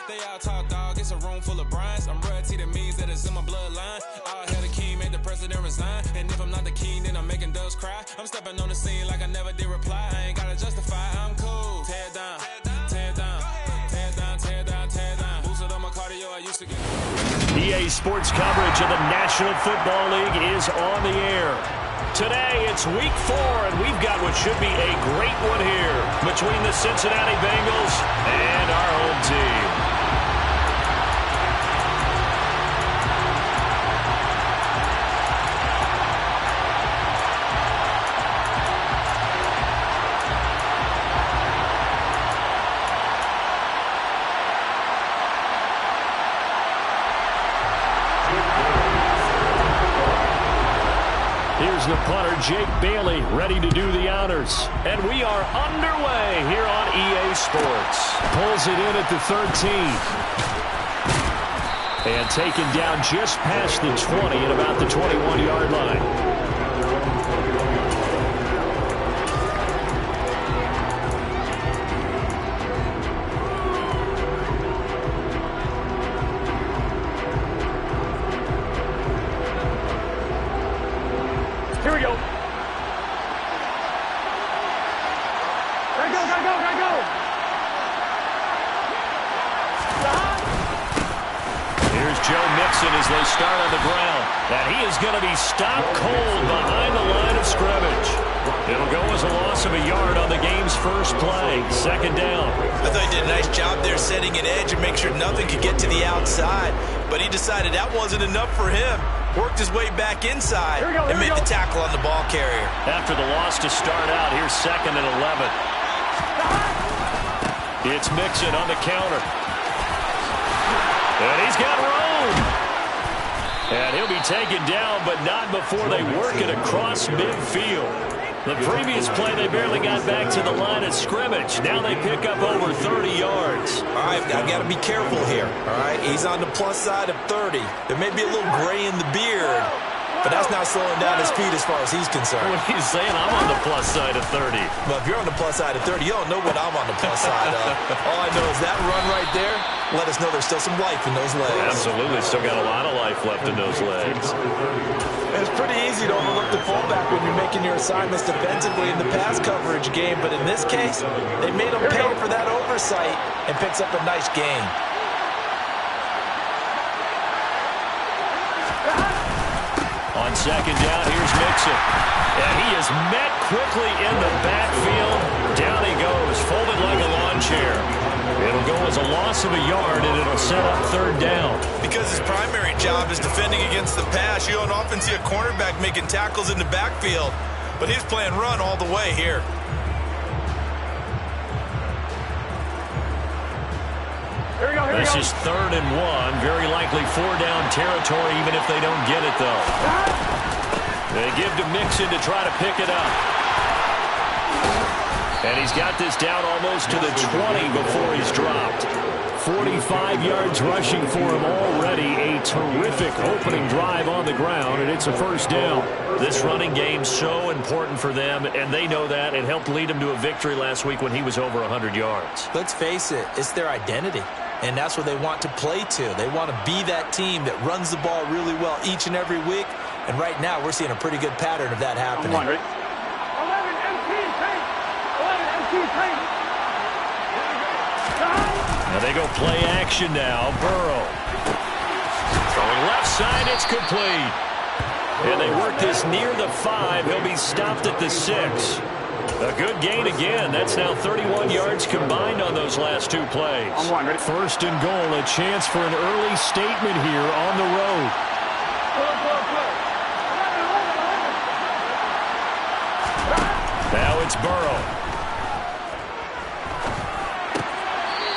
They all talk, dog. It's a room full of Bryans. I'm royalty, that means that it's in my bloodline. All hail the king, made the president resign. And if I'm not the king, then I'm making doves cry. I'm stepping on the scene like I never did reply. I ain't gotta justify, I'm cool. Tear down, tear down, tear down, tear down, tear down. Boosted on my cardio, I used to get. EA Sports coverage of the National Football League is on the air. Today, it's Week 4, and we've got what should be a great one here between the Cincinnati Bengals and our home team. Here's the punter, Jake Bailey, ready to do the honors. And we are underway here on EA Sports. Pulls it in at the 13. And taken down just past the 20 at about the 21-yard line. Here we go. Gotta go, gotta go, gotta go. Here's Joe Mixon as they start on the ground. And he is going to be stopped cold behind the line of scrimmage. It'll go as a loss of a yard on the game's first play. Second down. I thought he did a nice job there setting an edge and make sure nothing could get to the outside. But he decided that wasn't enough for him. Worked his way back inside and made the tackle on the ball carrier. After the loss to start out, here's 2nd and 11. It's Mixon on the counter. And he's got room. And he'll be taken down, but not before they work it across midfield. The previous play, they barely got back to the line of scrimmage. Now they pick up over 30 yards. All right, I've got to be careful here. All right, he's on the plus side of 30. There may be a little gray in the beard, but that's not slowing down his speed as far as he's concerned. What are you saying? I'm on the plus side of 30. Well, if you're on the plus side of 30, you don't know what I'm on the plus side of. All I know is that run right there let us know there's still some life in those legs. Absolutely, still got a lot of life left in those legs. It's pretty easy to overlook the fullback when you're making your assignments defensively in the pass coverage game, but in this case, they made him pay for that oversight and picks up a nice gain. On second down, here's Mixon. And he is met quickly in the backfield. Down he goes, folded like a lawn chair. It'll go as a loss of a yard, and it'll set up third down. Because his primary job is defending against the pass, you don't often see a cornerback making tackles in the backfield. But he's playing run all the way here. This is 3rd and 1. Very likely 4-down territory, even if they don't get it, though. They give to Mixon to try to pick it up. And he's got this down almost to the 20 before he's dropped. 45 yards rushing for him already. A terrific opening drive on the ground, and it's a first down. This running game so important for them, and they know that. It helped lead them to a victory last week when he was over 100 yards. Let's face it, it's their identity. And that's what they want to play to. They want to be that team that runs the ball really well each and every week. And right now, we're seeing a pretty good pattern of that happening. Now they go play action now. Burrow. Throwing left side, it's complete. And they work this near the 5. He'll be stopped at the 6. A good gain again. That's now 31 yards combined on those last 2 plays. First and goal, a chance for an early statement here on the road. Now it's Burrow.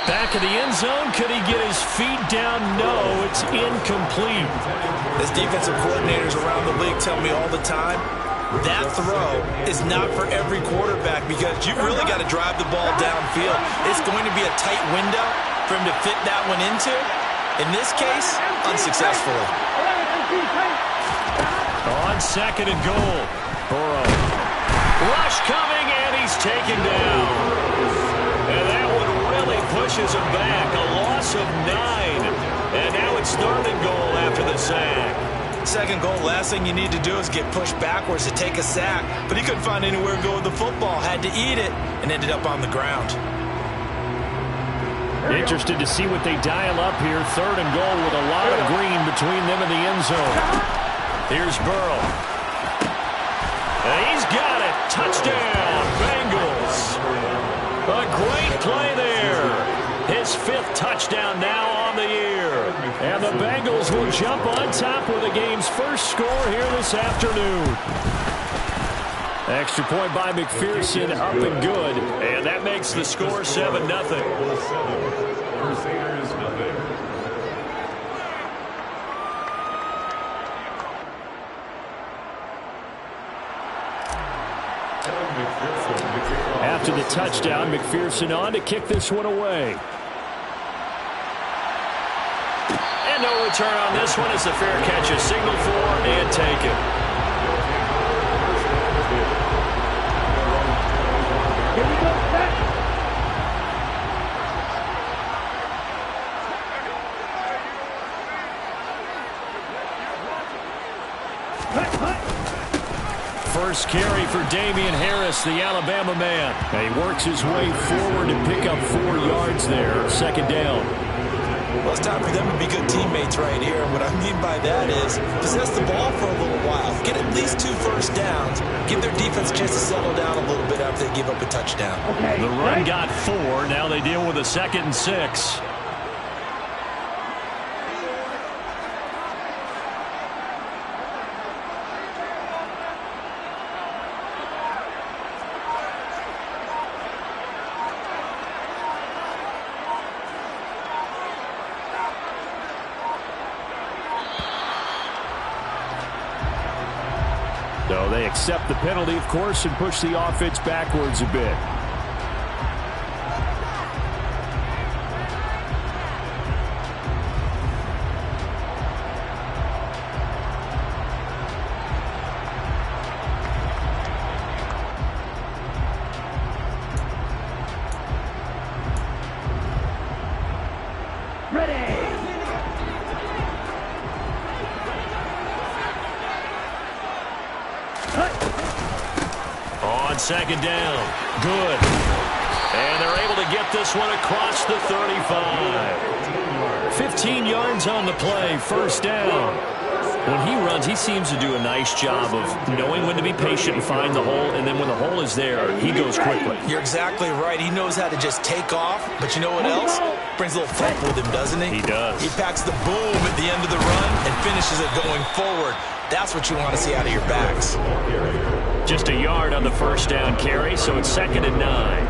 Back of the end zone. Could he get his feet down? No, it's incomplete. As defensive coordinators around the league tell me all the time, that throw is not for every quarterback because you've really got to drive the ball downfield. It's going to be a tight window for him to fit that one into. In this case, unsuccessfully. On second and goal, Burrow. Rush coming, and he's taken down. And that would really push pushes him back. A loss of 9. And now it's 3rd and goal after the sack. Second goal, last thing you need to do is get pushed backwards to take a sack. But he couldn't find anywhere to go with the football. Had to eat it and ended up on the ground. Interested to see what they dial up here. 3rd and goal with a lot of green between them and the end zone. Here's Burrow. And he's got it. Touchdown, Bengals. A great play there. His 5th touchdown now on the year. And the Bengals will jump on top with the game's first score here this afternoon. Extra point by McPherson, up and good. And that makes the score 7-0. After the touchdown, McPherson on to kick this one away. And no return on this one as the fair catch is signaled for and taken. Here we go, back. First carry for Damian Harris, the Alabama man. And he works his way forward to pick up 4 yards there. 2nd down. Well, it's time for them to be good teammates right here. And what I mean by that is possess the ball for a little while. Get at least 2 first downs. Give their defense a chance to settle down a little bit after they give up a touchdown. The run got 4. Now they deal with a 2nd and 6. So they accept the penalty, of course, and push the offense backwards a bit. On 2nd down. Good. And they're able to get this one across the 35. 15 yards on the play. 1st down. When he runs, he seems to do a nice job of knowing when to be patient and find the hole, and then when the hole is there, he goes quickly. You're exactly right. He knows how to just take off, but you know what else? Brings a little thump with him, doesn't he? He does. He packs the boom at the end of the run and finishes it going forward. That's what you want to see out of your backs. Just a yard on the 1st down carry, so it's 2nd and 9.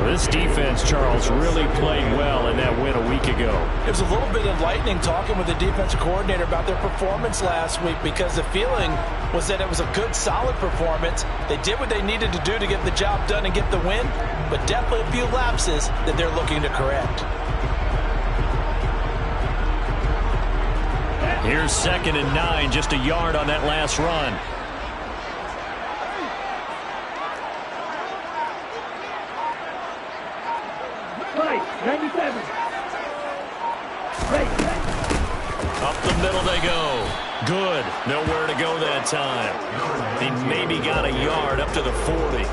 This defense, Charles, really played well in that win a week ago. It was a little bit enlightening talking with the defensive coordinator about their performance last week because the feeling was that it was a good, solid performance. They did what they needed to do to get the job done and get the win, but definitely a few lapses that they're looking to correct. Here's 2nd and 9, just a yard on that last run. Right, 97. Right. Up the middle they go. Good. Nowhere to go that time. He maybe got a yard up to the 40.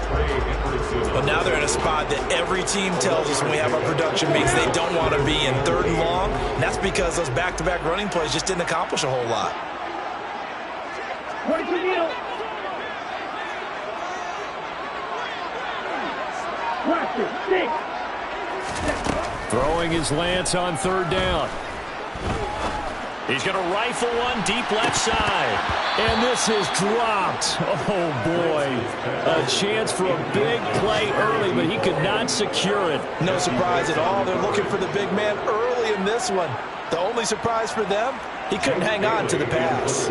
But now they're in a spot that every team tells us when we have our production meetings they don't want to be in. 3rd and long, and that's because those back-to-back running plays just didn't accomplish a whole lot. 42 middle. Watch it. 6. Throwing his Lance on 3rd down. He's going to rifle one deep left side. And this is dropped. Oh, boy. A chance for a big play early, but he could not secure it. No surprise at all. They're looking for the big man early in this one. The only surprise for them, he couldn't hang on to the pass.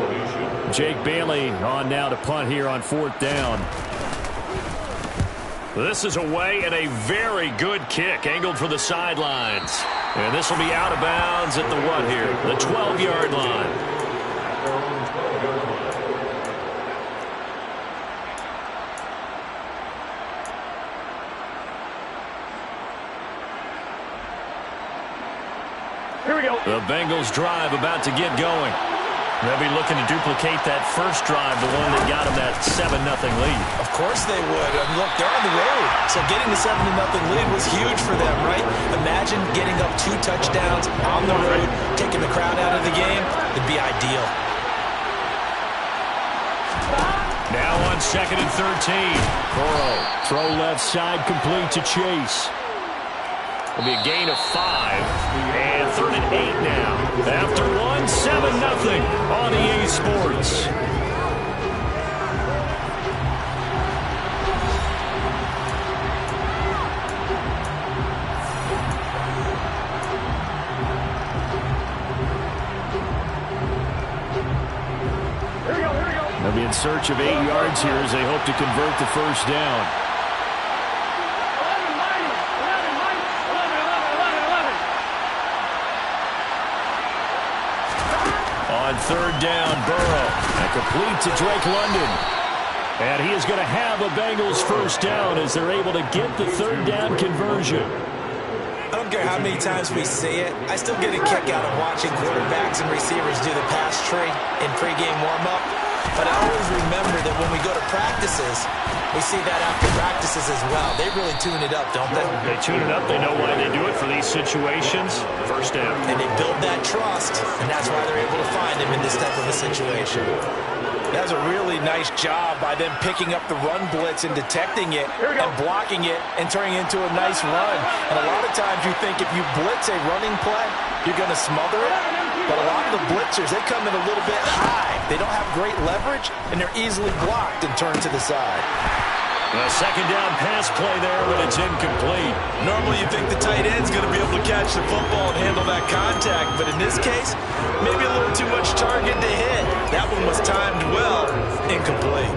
Jake Bailey on now to punt here on 4th down. This is away and a very good kick angled for the sidelines. And this will be out of bounds at the what here? The 12-yard line. Here we go. The Bengals drive about to get going. They'll be looking to duplicate that first drive, the one that got them that 7-0 lead. Of course they would. I mean, look, they're on the road. So getting the 7-0 lead was huge for them, right? Imagine getting up 2 touchdowns on the road, taking the crowd out of the game. It'd be ideal. Now on 2nd and 13. Burrow, throw left side, complete to Chase. It'll be a gain of 5. And 3rd and 8 now. After 1, 7-0 on EA Sports. They'll be in search of 8 yards here as they hope to convert the first down. On 3rd down, Burrow. And complete to Drake London. And he is going to have a Bengals first down as they're able to get the 3rd down conversion. I don't care how many times we see it. I still get a kick out of watching quarterbacks and receivers do the pass tree in pregame warm-up. But I always remember that when we go to practices, we see that after practices as well. They really tune it up, don't they? They tune it up. They know why they do it for these situations. First down. And they build that trust, and that's why they're able to find him in this type of a situation. That was a really nice job by them picking up the run blitz and detecting it and blocking it and turning it into a nice run. And a lot of times you think if you blitz a running play, you're going to smother it. But a lot of the blitzers, they come in a little bit high. They don't have great leverage, and they're easily blocked and turned to the side. A 2nd down pass play there, but it's incomplete. Normally you think the tight end's going to be able to catch the football and handle that contact, but in this case, maybe a little too much target to hit. That one was timed well, incomplete.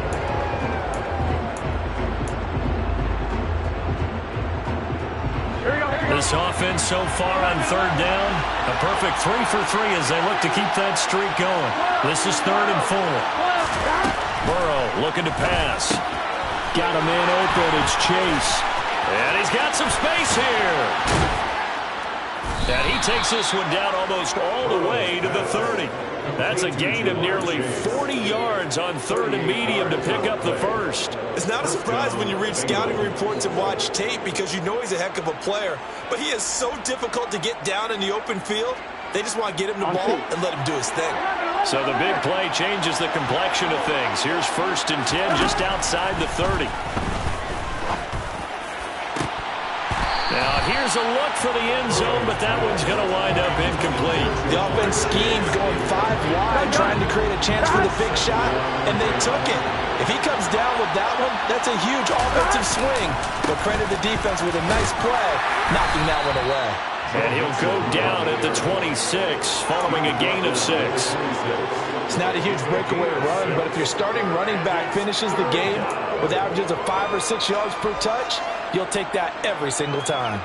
This offense so far on 3rd down, a perfect 3 for 3 as they look to keep that streak going. This is 3rd and 4. Burrow looking to pass. Got a man open, it's Chase. And he's got some space here. And he takes this one down almost all the way to the 30. That's a gain of nearly 40 yards on 3rd and medium to pick up the first. It's not a surprise when you read scouting reports and watch tape because you know he's a heck of a player. But he is so difficult to get down in the open field. They just want to get him the ball and let him do his thing. So the big play changes the complexion of things. Here's 1st and 10 just outside the 30. Now here's a look for the end zone, but that one's going to wind up incomplete. The offense schemed going 5 wide, trying to create a chance for the big shot, and they took it. If he comes down with that one, that's a huge offensive swing. But credit the defense with a nice play, knocking that one away. And he'll go down at the 26, following a gain of 6. It's not a huge breakaway run, but if your starting running back finishes the game with averages of 5 or 6 yards per touch, you'll take that every single time.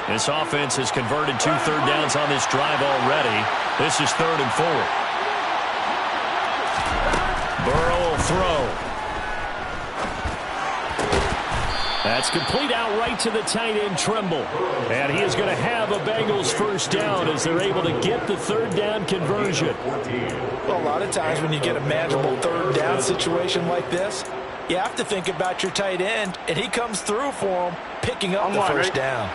This offense has converted 2 third downs on this drive already. This is 3rd and 4. Burrow will throw. That's complete out right to the tight end, Trimble. And he is going to have a Bengals first down as they're able to get the 3rd down conversion. Well, a lot of times when you get a manageable 3rd down situation like this, you have to think about your tight end, and he comes through for him, picking up the first down.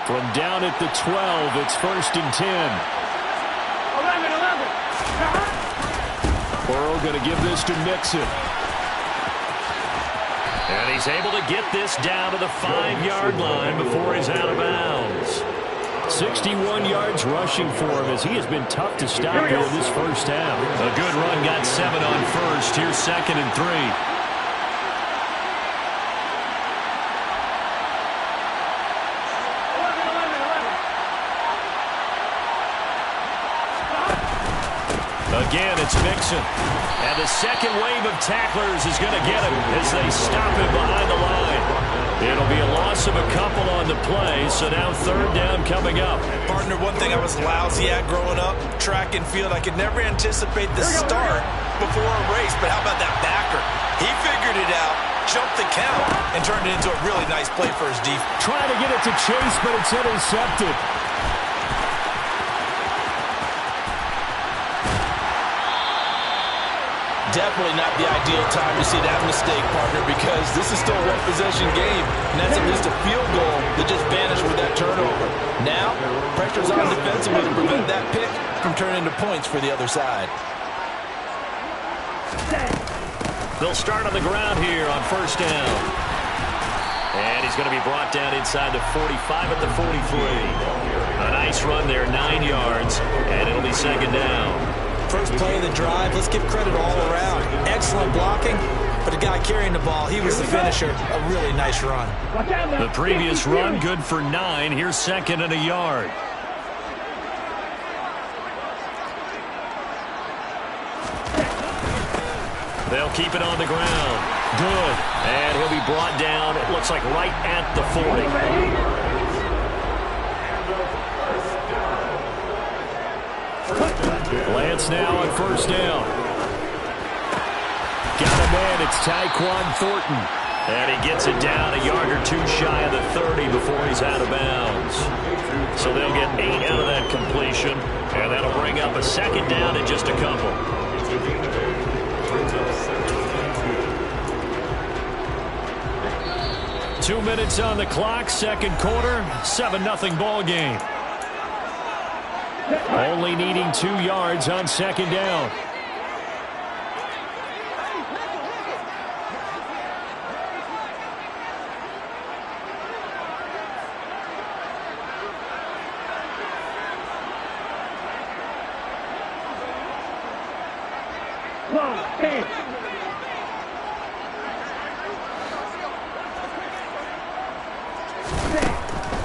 From down at the 12, it's 1st and 10. 11. Burrow going to give this to Mixon. And he's able to get this down to the 5-yard line before he's out of bounds. 61 yards rushing for him as he has been tough to stop here in this first half. A good run, got 7 on first. Here's 2nd and 3. Again, it's Mixon. And the second wave of tacklers is going to get him as they stop him behind the line. It'll be a loss of a couple on the play, so now 3rd down coming up. Partner, one thing I was lousy at growing up, track and field, I could never anticipate the start before a race, but how about that backer? He figured it out, jumped the count, and turned it into a really nice play for his defense. Trying to get it to Chase, but it's intercepted. Definitely not the ideal time to see that mistake, partner, because this is still a one-possession game, and that's at least a field goal that just vanished with that turnover. Now, pressure's on defensively to prevent that pick from turning into points for the other side. They'll start on the ground here on first down. And he's going to be brought down inside the 45 at the 43. A nice run there, 9 yards, and it'll be second down. First play of the drive, let's give credit all around. Excellent blocking, but the guy carrying the ball, he was the finisher. A really nice run. The previous run, good for 9. Here's second and a yard. They'll keep it on the ground. Good. And he'll be brought down, it looks like right at the 40. Lance now on first down. Got a man, it's Tyquan Thornton. And he gets it down a yard or two shy of the 30 before he's out of bounds. So they'll get 8 out of that completion, and that'll bring up a second down in just a couple. Two minutes on the clock, second quarter, 7-0 ball game. Only needing 2 yards on second down.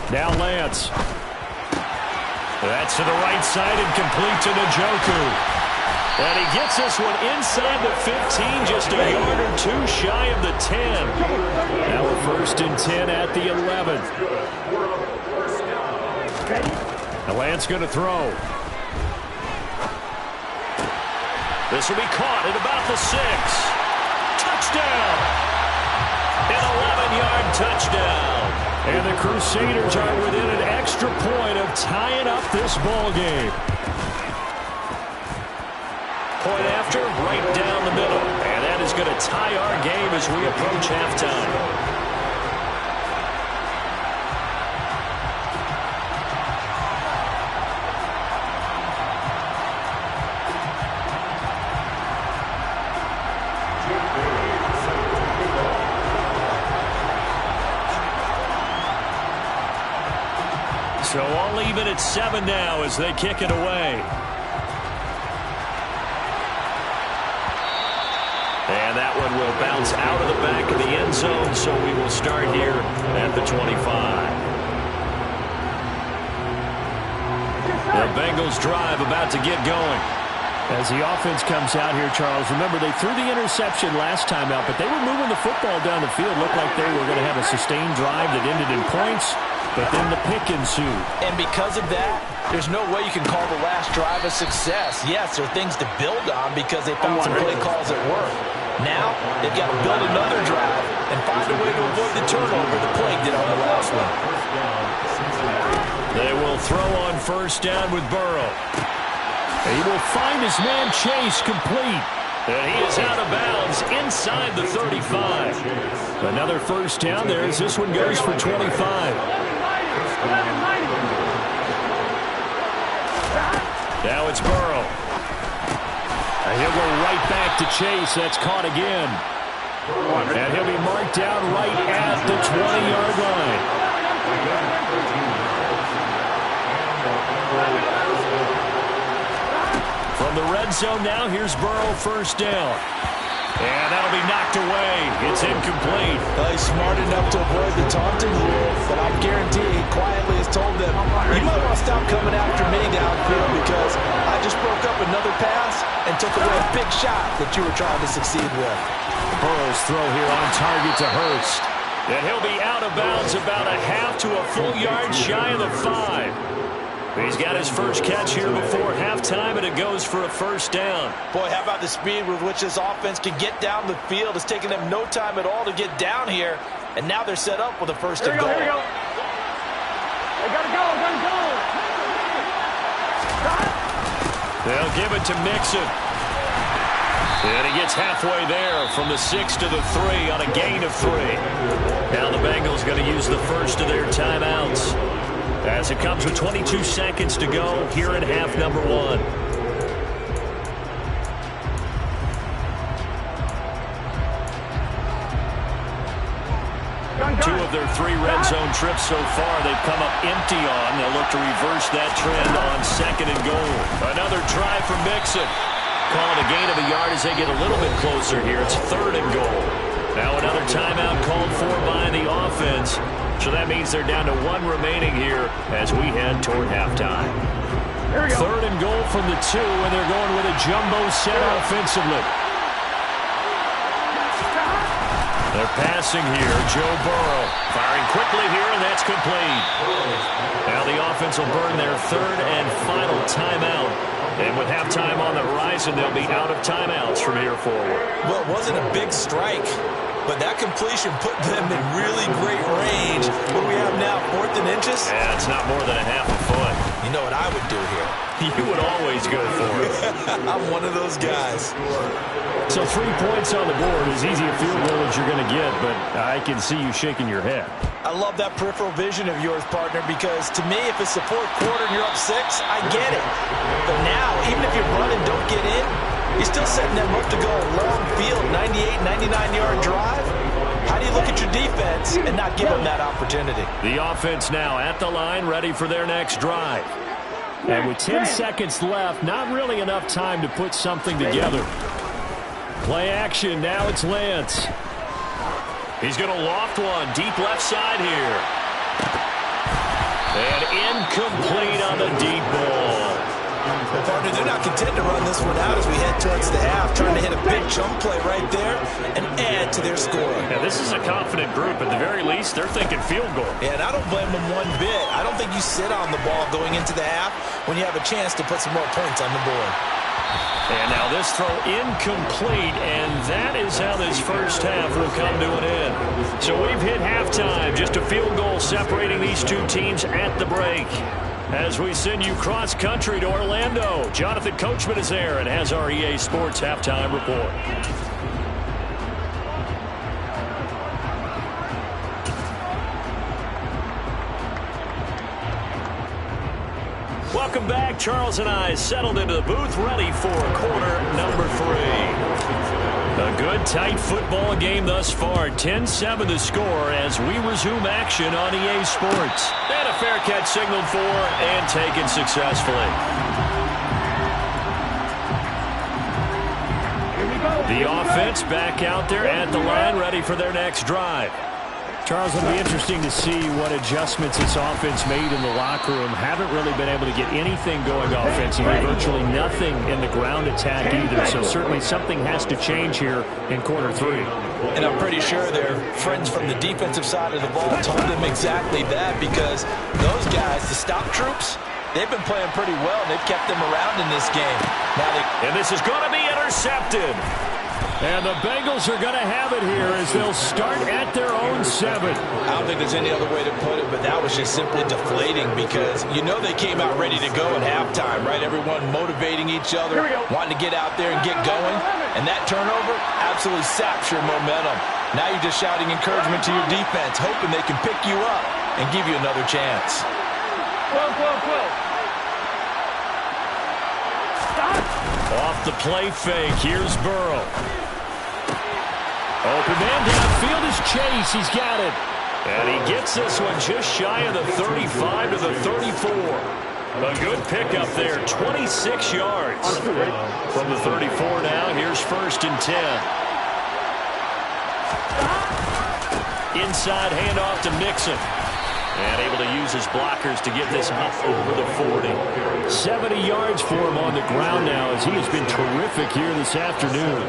Now Lance. That's to the right side and complete to Njoku. And he gets this one inside the 15, just a yard or two shy of the 10. Now we're first and 10 at the 11. Now Lance going to throw. This will be caught at about the 6. Touchdown! An 11-yard touchdown. And the Crusaders are within an extra point of tying up this ball game. Point after, right down the middle. And that is going to tie our game as we approach halftime. So all even at 7 now as they kick it away. And that one will bounce out of the back of the end zone, so we will start here at the 25. The Bengals drive about to get going. As the offense comes out here, Charles, remember they threw the interception last time out, but they were moving the football down the field. Looked like they were going to have a sustained drive that ended in points. But then the pick ensued. And because of that, there's no way you can call the last drive a success. Yes, there are things to build on because they found some play calls at work. Now, they've got to build another drive and find a way to avoid the turnover the plague did on the last one. They will throw on first down with Burrow. He will find his man Chase complete. And he is out of bounds inside the 35. Another first down there as this one goes for 25. Now it's Burrow. And he'll go right back to Chase. That's caught again. And he'll be marked down right at the 20-yard line. From the red zone now, here's Burrow first down. And that'll be knocked away. It's incomplete. He's smart enough to avoid the taunting rule, but I guarantee he quietly has told them, you might want to stop coming after me downfield because I just broke up another pass and took away a big shot that you were trying to succeed with. Burrow's throw here on target to Hurst. And he'll be out of bounds about a half to a full yard shy of the 5. He's got his first catch here before halftime, and it goes for a first down. Boy, how about the speed with which this offense can get down the field? It's taken them no time at all to get down here, and now they're set up with a first and goal. Here we go. They gotta go, They'll give it to Mixon. And he gets halfway there from the 6 to the 3 on a gain of 3. Now the Bengals going to use the first of their timeouts as it comes with 22 seconds to go here in half number 1. Two of their 3 red zone trips so far they've come up empty on. They'll look to reverse that trend on 2nd and goal. Another try for Mixon. Call it a gain of a yard as they get a little bit closer here. It's 3rd and goal. Now another timeout called for by the offense. So that means they're down to 1 remaining here as we head toward halftime. 3rd and goal from the 2, and they're going with a jumbo set offensively. They're passing here. Joe Burrow firing quickly here, and that's complete. Now the offense will burn their 3rd and final timeout. And with halftime on the horizon, they'll be out of timeouts from here forward. Well, it wasn't a big strike, but that completion put them in really great range. What do we have now, 4th and inches? Yeah, it's not more than a half a foot. You know what I would do here? You would always go for it. I'm one of those guys. So 3 points on the board, as easy a field goal as you're going to get, but I can see you shaking your head. I love that peripheral vision of yours, partner, because to me, if it's the 4th quarter and you're up 6, I get it. But now, even if you run and don't get in, you're still setting them up to go a long field, 98, 99-yard drive. How do you look at your defense and not give them that opportunity? The offense now at the line, ready for their next drive. And with 10 seconds left, not really enough time to put something together. Play action, now it's Lance. He's going to loft one, deep left side here. And incomplete on the deep ball. Well, partner, they're not content to run this one out as we head towards the half, trying to hit a big chunk play right there and add to their score. Yeah, this is a confident group. At the very least, they're thinking field goal. Yeah, and I don't blame them one bit. I don't think you sit on the ball going into the half when you have a chance to put some more points on the board. And now this throw incomplete, and that is how this first half will come to an end. So we've hit halftime, just a field goal separating these 2 teams at the break. As we send you cross-country to Orlando, Jonathan Coachman is there and has our EA Sports halftime report. Welcome back. Charles and I settled into the booth, ready for quarter number 3. A good, tight football game thus far. 10-7 the score as we resume action on EA Sports. And a fair catch signaled for and taken successfully. The offense back out there at the line, ready for their next drive. Charles, it'll be interesting to see what adjustments this offense made in the locker room. Haven't really been able to get anything going offensively, virtually nothing in the ground attack either. So certainly something has to change here in quarter 3. And I'm pretty sure their friends from the defensive side of the ball told them exactly that, because those guys, the stop troops, they've been playing pretty well, and they've kept them around in this game. And this is going to be intercepted. And the Bengals are going to have it here as they'll start at their own 7. I don't think there's any other way to put it, but that was just simply deflating, because you know they came out ready to go at halftime, right? Everyone motivating each other, wanting to get out there and get going. And that turnover absolutely saps your momentum. Now you're just shouting encouragement to your defense, hoping they can pick you up and give you another chance. Off the play fake, here's Burrow. Open man downfield is Chase. He's got it. And he gets this one just shy of the 35 to the 34. A good pickup there, 26 yards. From the 34 now, here's 1st and 10. Inside handoff to Mixon. And able to use his blockers to get this up over the 40. 70 yards for him on the ground now, as he has been terrific here this afternoon.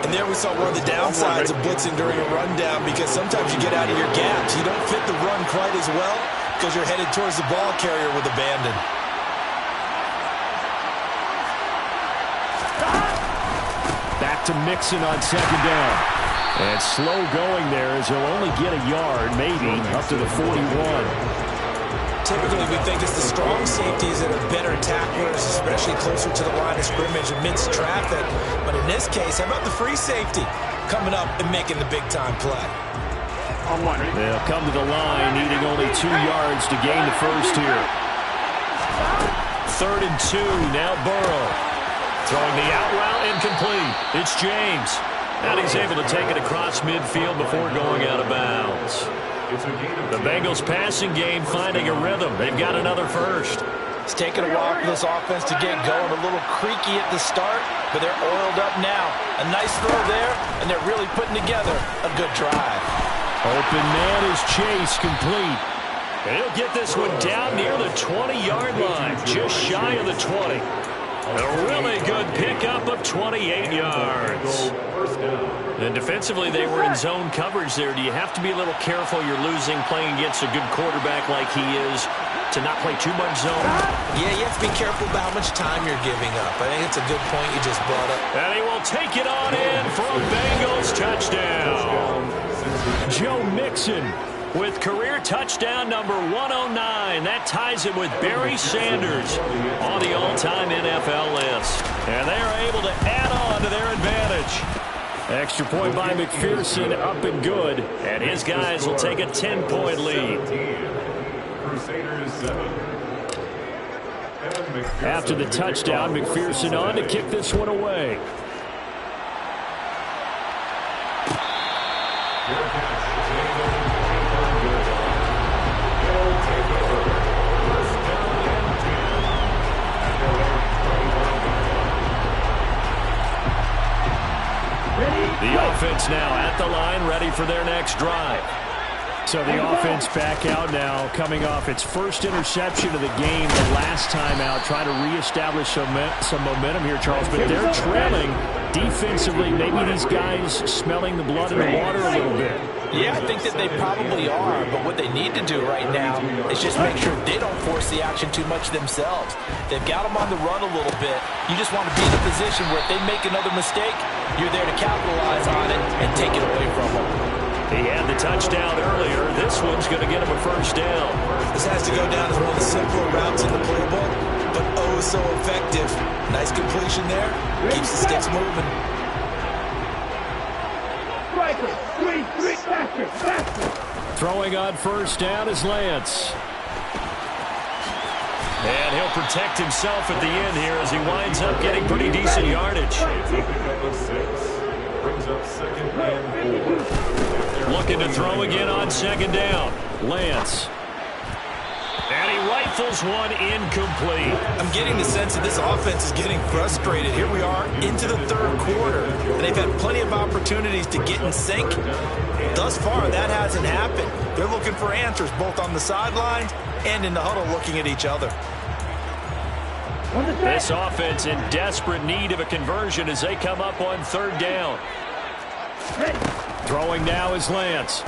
And there we saw one of the downsides of blitzing during a rundown, because sometimes you get out of your gaps. You don't fit the run quite as well because you're headed towards the ball carrier with abandon. to Mixon on second down. And slow going there as he'll only get a yard, maybe, up to the 41. Typically, we think it's the strong safeties that are better tacklers, especially closer to the line of scrimmage amidst traffic. But in this case, how about the free safety coming up and making the big-time play? They'll come to the line, needing only 2 yards to gain the first here. 3rd and 2, now Burrow. Throwing the out route incomplete. It's James. And he's able to take it across midfield before going out of bounds. The Bengals passing game finding a rhythm. They've got another first. It's taken a while for this offense to get going. A little creaky at the start, but they're oiled up now. A nice throw there, and they're really putting together a good drive. Open man is Chase, complete. And he'll get this one down near the 20-yard line, just shy of the 20. A really good pickup of 28 yards. And defensively, they were in zone coverage there. Do you have to be a little careful? You're losing playing against a good quarterback like he is to not play too much zone? Yeah, you have to be careful about how much time you're giving up. I think it's a good point you just brought up. And he will take it on in for a Bengals touchdown. Joe Mixon with career touchdown number 109. That ties him with Barry Sanders on the all-time NFL list. And they are able to add on to their advantage. Extra point by McPherson, up and good. And his guys will take a 10-point lead. After the touchdown, McPherson on to kick this one away. The offense now at the line, ready for their next drive. So the offense back out now, coming off its first interception of the game the last time out, trying to reestablish some momentum here, Charles. But they're trailing defensively. Maybe these guys smelling the blood in the water a little bit. Yeah, I think that they probably are, but what they need to do right now is just make sure they don't force the action too much themselves. They've got them on the run a little bit. You just want to be in a position where if they make another mistake, you're there to capitalize on it and take it away from them. He had the touchdown earlier. This one's going to get him a first down. This has to go down as one of the simpler routes in the playbook, but oh so effective. Nice completion there. Keeps the sticks moving. Throwing on first down is Lance. And he'll protect himself at the end here as he winds up getting pretty decent yardage. Looking to throw again on second down. Lance. And he rifles one incomplete. I'm getting the sense that this offense is getting frustrated. Here we are into the third quarter, and they've had plenty of opportunities to get in sync. Thus far, that hasn't happened. They're looking for answers both on the sidelines and in the huddle looking at each other. This offense in desperate need of a conversion as they come up on third down. Throwing now is Lance.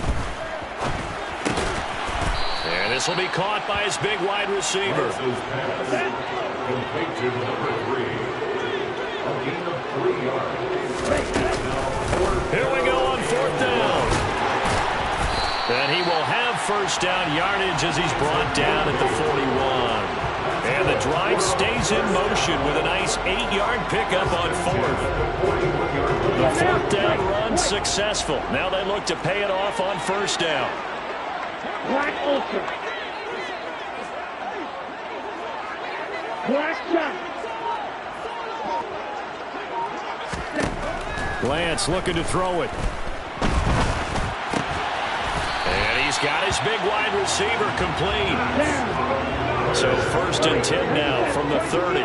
And this will be caught by his big wide receiver. Here we go on fourth down. And he will have first down yardage as he's brought down at the 41. And the drive stays in motion with a nice 8-yard pickup on fourth. The fourth down run successful. Now they look to pay it off on first down. Black ultra. Black shot. Lance looking to throw it. And he's got his big wide receiver complete. So first and 10 now from the 30.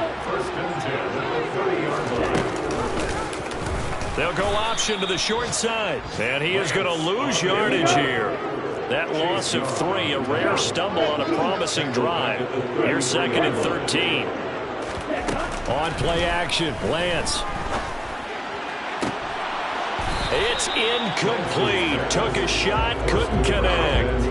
They'll go option to the short side. And he is going to lose yardage here. That loss of 3, a rare stumble on a promising drive. Here's second and 13. On play action, Lance. It's incomplete. Took a shot, couldn't connect.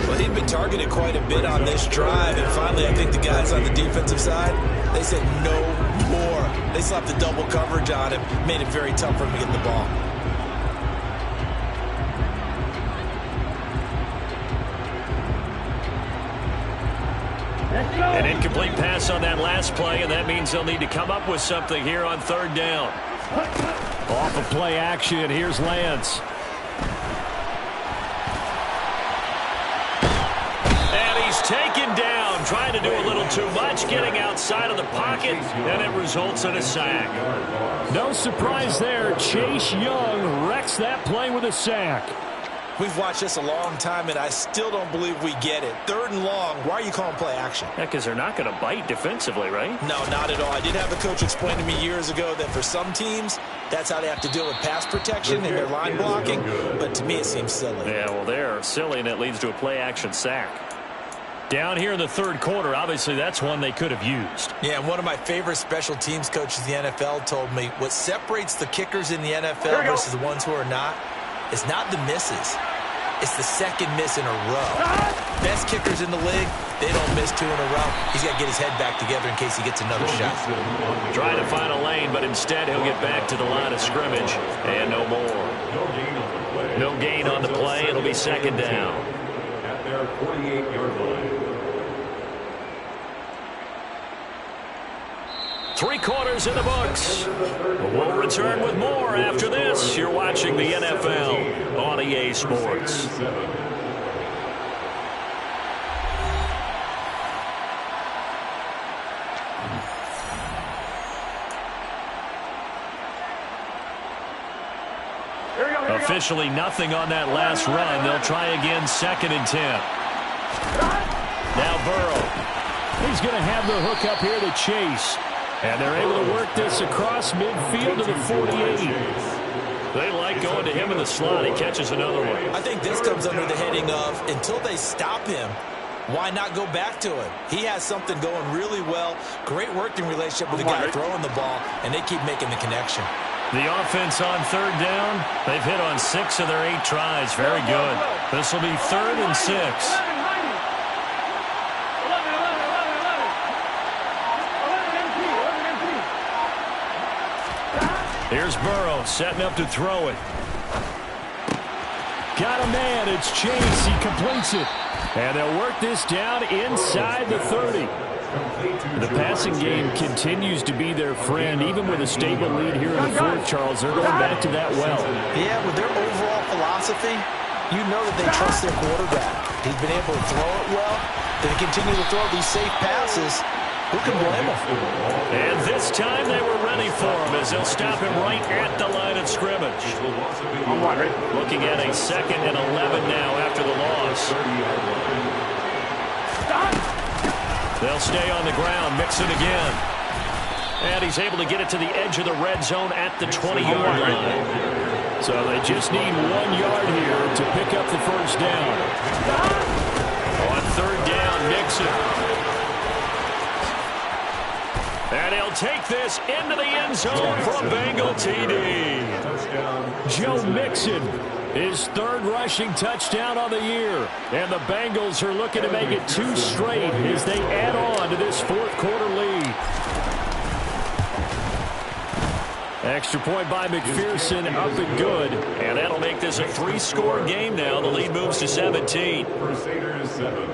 Well, he'd been targeted quite a bit on this drive, and finally I think the guys on the defensive side, they said no more. They slapped the double coverage on him, made it very tough for him to get the ball. An incomplete pass on that last play, and that means they'll need to come up with something here on third down. Off of play action, here's Lance. And he's taken down, trying to do a little too much, getting outside of the pocket, and it results in a sack. No surprise there. Chase Young wrecks that play with a sack. We've watched this a long time, and I still don't believe we get it. Third and long, why are you calling play action? Yeah, because they're not going to bite defensively, right? No, not at all. I did have a coach explain to me years ago that for some teams, that's how they have to deal with pass protection and their line blocking. But to me, it seems silly. Yeah, well, they're silly, and it leads to a play action sack. Down here in the third quarter, obviously that's one they could have used. Yeah, and one of my favorite special teams coaches in the NFL told me what separates the kickers in the NFL versus the ones who are not, it's not the misses. It's the second miss in a row. Best kickers in the league, they don't miss 2 in a row. He's got to get his head back together in case he gets another shot. Trying to find a lane, but instead he'll get back to the line of scrimmage. And no more. No gain on the play. It'll be second down. At their 48-yard line. 3 quarters in the books. We'll return with more after this. You're watching the NFL on EA Sports. Officially nothing on that last run. They'll try again, 2nd and 10. Now Burrow. He's going to have the hook up here to Chase. And they're able to work this across midfield to the 48. They like going to him in the slot. He catches another one. I think this comes under the heading of, until they stop him, why not go back to him? He has something going really well. Great working relationship with the guy throwing the ball, and they keep making the connection. The offense on third down, they've hit on 6 of their 8 tries. Very good. This will be 3rd and 6. Here's Burrow setting up to throw it. Got a man. It's Chase. He completes it. And they'll work this down inside the 30. The passing game continues to be their friend, even with a stable lead here in the fourth, Charles. They're going back to that well. Yeah, with their overall philosophy, you know that they trust their quarterback. He's been able to throw it well. They continue to throw these safe passes. Who can blame them? And this time they were ready for him as they'll stop him right at the line of scrimmage. Looking at a 2nd and 11 now after the loss. They'll stay on the ground, mix it again. And he's able to get it to the edge of the red zone at the 20-yard line. So they just need 1 yard here to pick up the first down. On third down, Mixon. And he'll take this into the end zone for a Bengal TD. Joe Mixon, his 3rd rushing touchdown on the year. And the Bengals are looking to make it 2 straight as they add on to this 4th quarter lead. Extra point by McPherson, up and good. And that'll make this a 3-score game now. The lead moves to 17. Crusaders 7.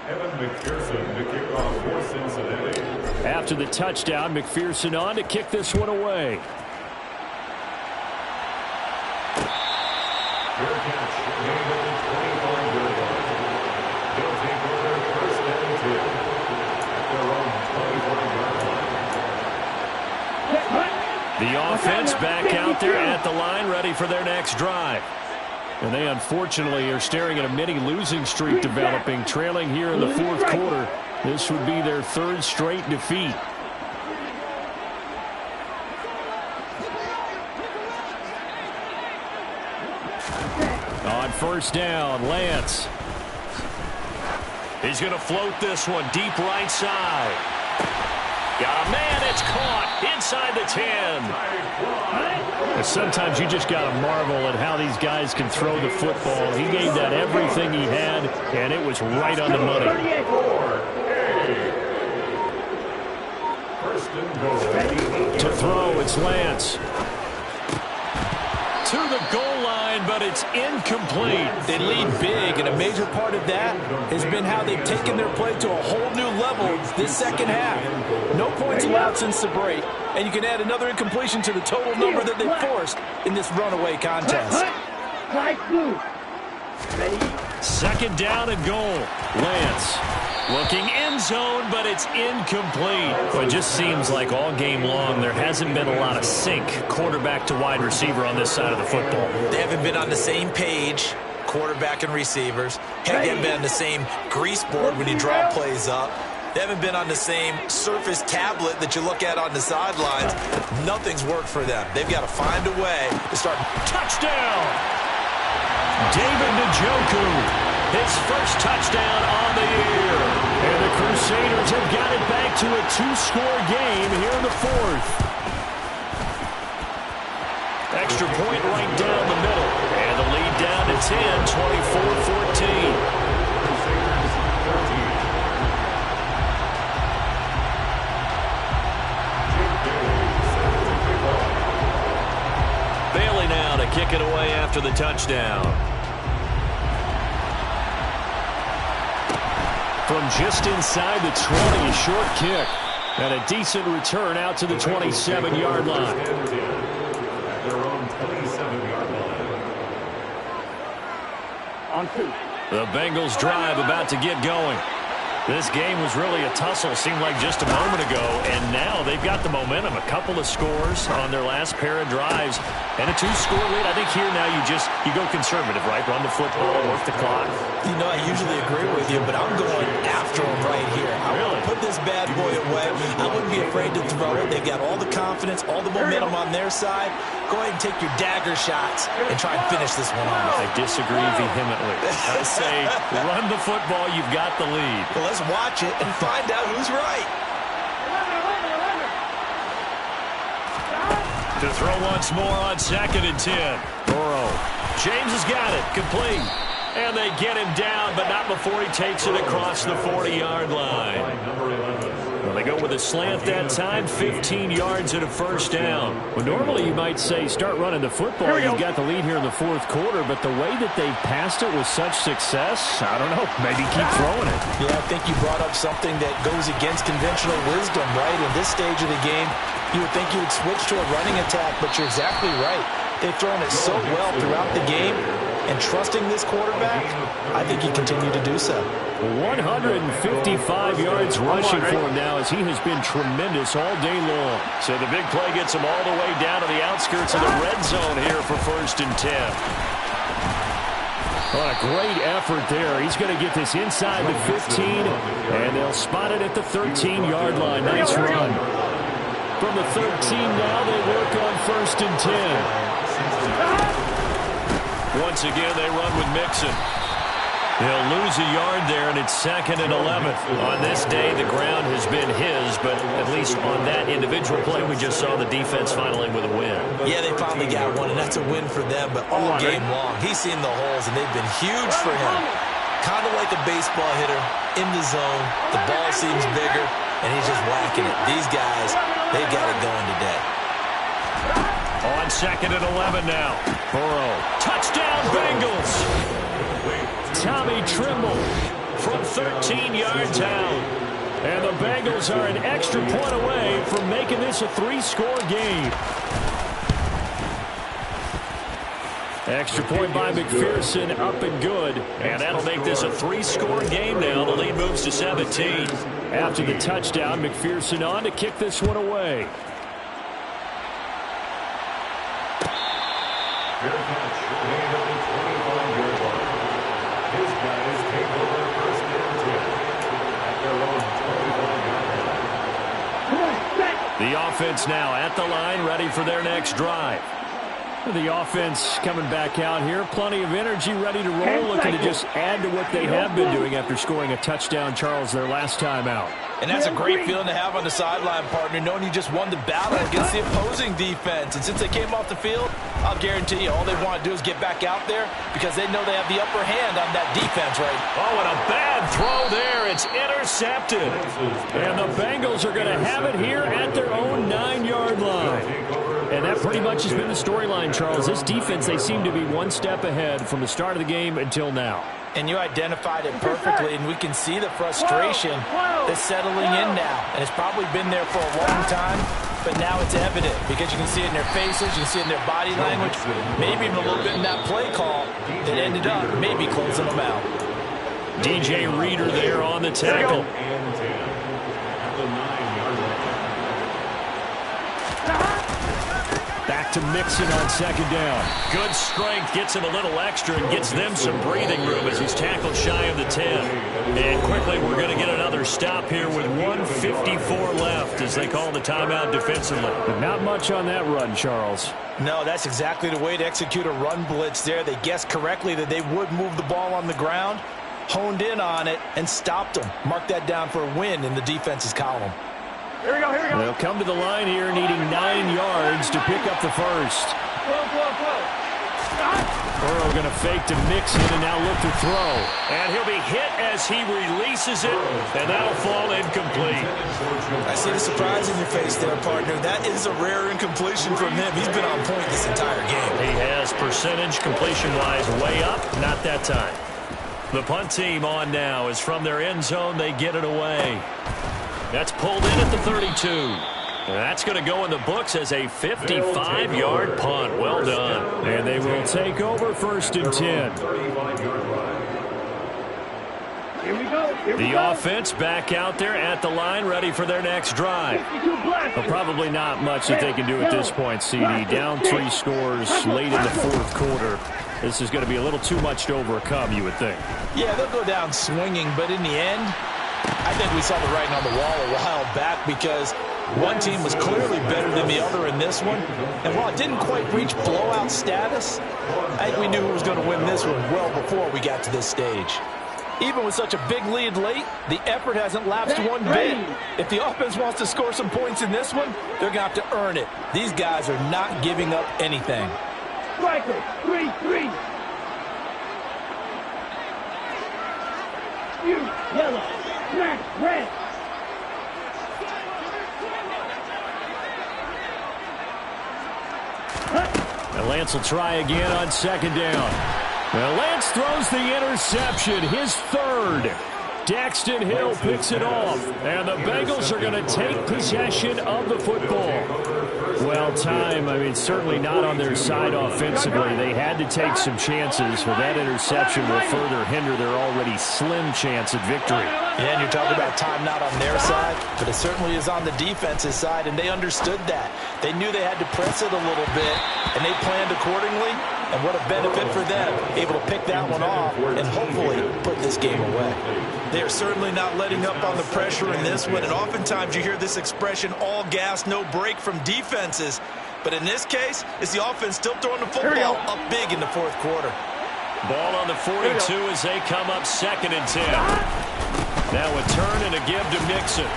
Evan McPherson to kick off for Cincinnati. After the touchdown, McPherson on to kick this one away. Fair catch, made at the 25-yard line. They'll take over 1st and 10 at their own 25-yard line. The offense back out there at the line, ready for their next drive. And they unfortunately are staring at a mini losing streak developing, trailing here in the 4th quarter. This would be their 3rd straight defeat. On first down, Lance. He's going to float this one deep right side. Got a man, it's caught inside the 10. And sometimes you just got to marvel at how these guys can throw the football. He gave that everything he had, and it was right on the money. To throw, it's Lance. To the goal line, but it's incomplete. They lead big, and a major part of that has been how they've taken their play to a whole new level this second half. No points allowed since the break, and you can add another incompletion to the total number that they forced in this runaway contest. Second down and goal. Lance looking end zone, but it's incomplete. Well, it just seems like all game long there hasn't been a lot of sync quarterback to wide receiver on this side of the football. They haven't been on the same page, quarterback and receivers. Haven't been on the same grease board when you draw plays up. They haven't been on the same surface tablet that you look at on the sidelines. Nothing's worked for them. They've got to find a way to start. Touchdown! David Njoku. His first touchdown on the year. And the Crusaders have got it back to a two-score game here in the fourth. Extra point right down the middle. And the lead down to 10, 24-14. Bailey now to kick it away after the touchdown. From just inside the 20, a short kick. And a decent return out to the 27-yard line. The Bengals drive about to get going. This game was really a tussle, seemed like just a moment ago, and now they've got the momentum. A couple of scores on their last pair of drives, and a two-score lead. I think here now you go conservative, right? Run the football, work the clock. You know, I usually agree with you, but I'm going after them right here. I want to put this bad boy away. I wouldn't be afraid to throw it. They've got all the confidence, all the momentum on their side. Go ahead and take your dagger shots and try and finish this one off. I disagree vehemently. I say run the football. You've got the lead. Well, let's watch it and find out who's right. To throw once more on 2nd and 10. Burrow. James has got it. Complete. And they get him down, but not before he takes it across the 40-yard line. Well, they go with a slant that time, 15 yards and a first down. Well, normally you might say start running the football. You've got the lead here in the fourth quarter, but the way that they've passed it with such success, I don't know, maybe keep throwing it. Yeah, I think you brought up something that goes against conventional wisdom, right? In this stage of the game, you would think you would switch to a running attack, but you're exactly right. They've thrown it so well throughout the game, and trusting this quarterback, I think he continued to do so. 155 yards rushing for him now as he has been tremendous all day long. So the big play gets him all the way down to the outskirts of the red zone here for 1st and 10. What a great effort there. He's going to get this inside the 15, and they'll spot it at the 13-yard line. Nice run. From the 13 now, they work on 1st and 10. Once again, they run with Mixon. He'll lose a yard there, and it's 2nd and 11. On this day, the ground has been his, but at least on that individual play, we just saw the defense finally with a win. Yeah, they finally got one, and that's a win for them, but all game long, he's seen the holes, and they've been huge for him. Kind of like a baseball hitter in the zone. The ball seems bigger, and he's just whacking it. These guys, they've got it going today. On 2nd and 11 now. Burrow. Touchdown, Bengals. Tommy Trimble from 13 yards out. And the Bengals are an extra point away from making this a 3-score game. Extra point by McPherson, up and good. And that'll make this a 3-score game now. The lead moves to 17. After the touchdown, McPherson on to kick this one away. Fair catch, made at the 25-yard line. His guys take over 1st and 10 at their own 25-yard line. The offense now at the line, ready for their next drive. The offense coming back out here, plenty of energy, ready to roll, looking to just add to what they have been doing after scoring a touchdown, Charles, their last time out. And that's a great feeling to have on the sideline, partner, knowing you just won the battle against the opposing defense. And since they came off the field, I'll guarantee you all they want to do is get back out there because they know they have the upper hand on that defense, right? Oh, and a bad throw there. It's intercepted. And the Bengals are going to have it here at their own 9-yard line. And that pretty much has been the storyline, Charles. This defense, they seem to be one step ahead from the start of the game until now. And you identified it perfectly, and we can see the frustration that's settling in now. And it's probably been there for a long time, but now it's evident because you can see it in their faces, you can see it in their body language, maybe even a little bit in that play call that ended up maybe closing them out. DJ Reader there on the tackle. Back to Mixon on second down. Good strength, gets him a little extra and gets them some breathing room as he's tackled shy of the 10. And quickly we're going to get another stop here with 1:54 left as they call the timeout defensively. But not much on that run, Charles. No, that's exactly the way to execute a run blitz there. They guessed correctly that they would move the ball on the ground, honed in on it, and stopped them. Mark that down for a win in the defense's column. Here we go. They'll come to the line here needing 9 yards to pick up the first. Burrow going to fake to Mixon and now look to throw. And he'll be hit as he releases it, and that'll fall incomplete. I see the surprise in your face there, partner. That is a rare incompletion from him. He's been on point this entire game. He has percentage completion-wise way up, not that time. The punt team on now is from their end zone. They get it away. That's pulled in at the 32. And that's going to go in the books as a 55-yard punt. Well done. And they will take over 1st and 10. Here we go. The offense back out there at the line, ready for their next drive. But probably not much that they can do at this point, CD. Down 3 scores late in the 4th quarter. This is going to be a little too much to overcome, you would think. Yeah, they'll go down swinging, but in the end, I think we saw the writing on the wall a while back because one team was clearly better than the other in this one. And while it didn't quite reach blowout status, I think we knew who was going to win this one well before we got to this stage. Even with such a big lead late, the effort hasn't lapsed one bit. If the offense wants to score some points in this one, they're going to have to earn it. These guys are not giving up anything. Striker, 3-3. You, yellow. Black, red. And Lance will try again on second down. Well, Lance throws the interception, his 3rd. Daxton Hill picks it off, and the Bengals are going to take possession of the football. Well, time, certainly not on their side offensively. They had to take some chances, but that interception will further hinder their already slim chance at victory. Yeah, and you're talking about time not on their side, but it certainly is on the defense's side, and they understood that. They knew they had to press it a little bit, and they planned accordingly, and what a benefit for them, able to pick that one off and hopefully put this game away. They are certainly not letting up on the pressure in this one, and oftentimes you hear this expression, all gas, no break from defenses. But in this case, it's the offense still throwing the football up big in the 4th quarter. Ball on the 42 as they come up 2nd and 10. Now a turn and a give to Mixon.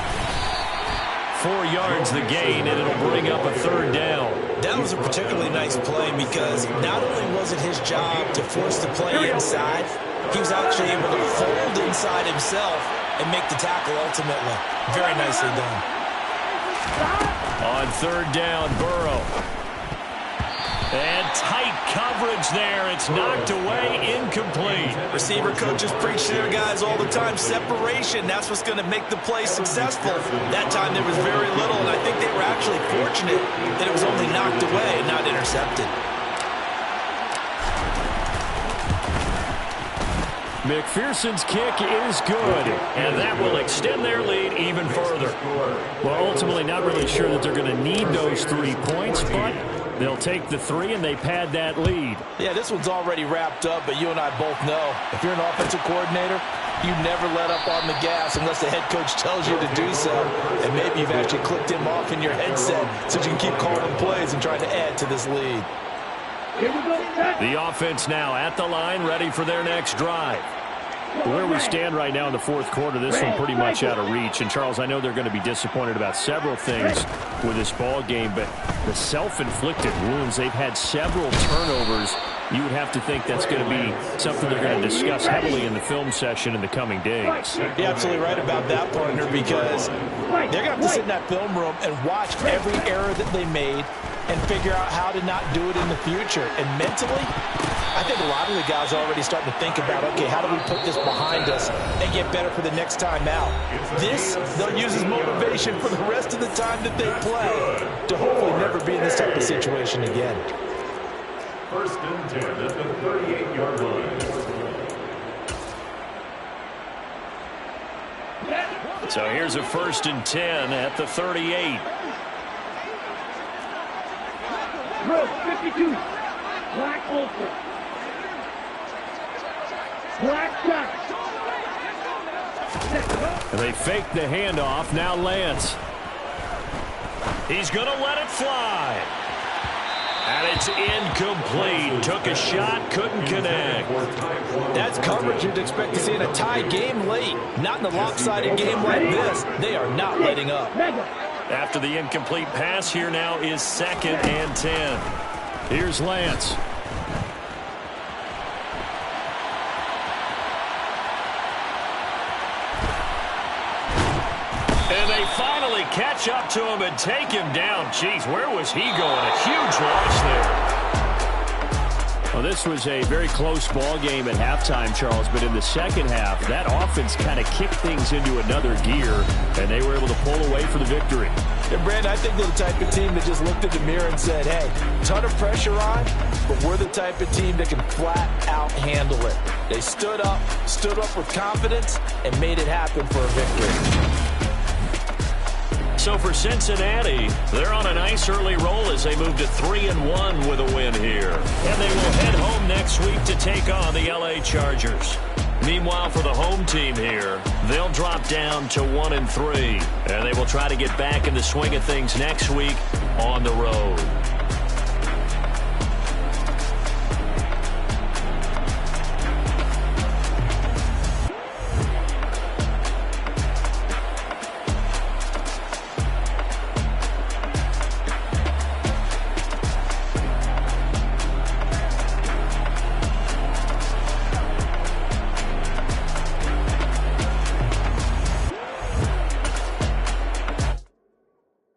4 yards the gain, and it'll bring up a 3rd down. That was a particularly nice play because not only was it his job to force the play inside, he was actually able to fold inside himself and make the tackle ultimately. Very nicely done. On 3rd down, Burrow. And tight coverage there. It's knocked away, incomplete. Receiver coaches preach to their guys all the time. Separation, that's what's going to make the play successful. That time there was very little, and I think they were actually fortunate that it was only knocked away and not intercepted. McPherson's kick is good, and that will extend their lead even further. Well, ultimately, not really sure that they're going to need those 3 points, but they'll take the 3 and they pad that lead. Yeah, this one's already wrapped up, but you and I both know if you're an offensive coordinator, you never let up on the gas unless the head coach tells you to do so. And maybe you've actually clicked him off in your headset so you can keep calling plays and trying to add to this lead. The offense now at the line, ready for their next drive. Where we stand right now in the fourth quarter, this one pretty much out of reach. And, Charles, I know they're going to be disappointed about several things with this ball game, but the self-inflicted wounds, they've had several turnovers. You would have to think that's going to be something they're going to discuss heavily in the film session in the coming days. You're absolutely right about that, partner, because they're going to have to sit in that film room and watch every error that they made and figure out how to not do it in the future. And mentally, I think a lot of the guys are already starting to think about, okay, how do we put this behind us and get better for the next time out? This, they'll use as motivation for the rest of the time that they play to hopefully never be in this type of situation again. First and 10 at the 38-yard line. So here's a first and 10 at the 38. Row 52. Black Ultra. Black shot. And they fake the handoff. Now Lance. He's going to let it fly. And it's incomplete. Took a shot, couldn't connect. That's coverage you'd expect to see in a tie game late. Not in a lopsided game like this. They are not letting up. After the incomplete pass, here now is 2nd and 10. Here's Lance. And they finally catch up to him and take him down. Jeez, where was he going? A huge loss there. Well, this was a very close ball game at halftime, Charles, but in the second half, that offense kind of kicked things into another gear, and they were able to pull away for the victory. And Brandon, I think they're the type of team that just looked at the mirror and said, hey, ton of pressure on, but we're the type of team that can flat out handle it. They stood up with confidence, and made it happen for a victory. So for Cincinnati, they're on a nice early roll as they move to 3-1 with a win here. And they will head home next week to take on the LA Chargers. Meanwhile, for the home team here, they'll drop down to 1-3. And they will try to get back in the swing of things next week on the road.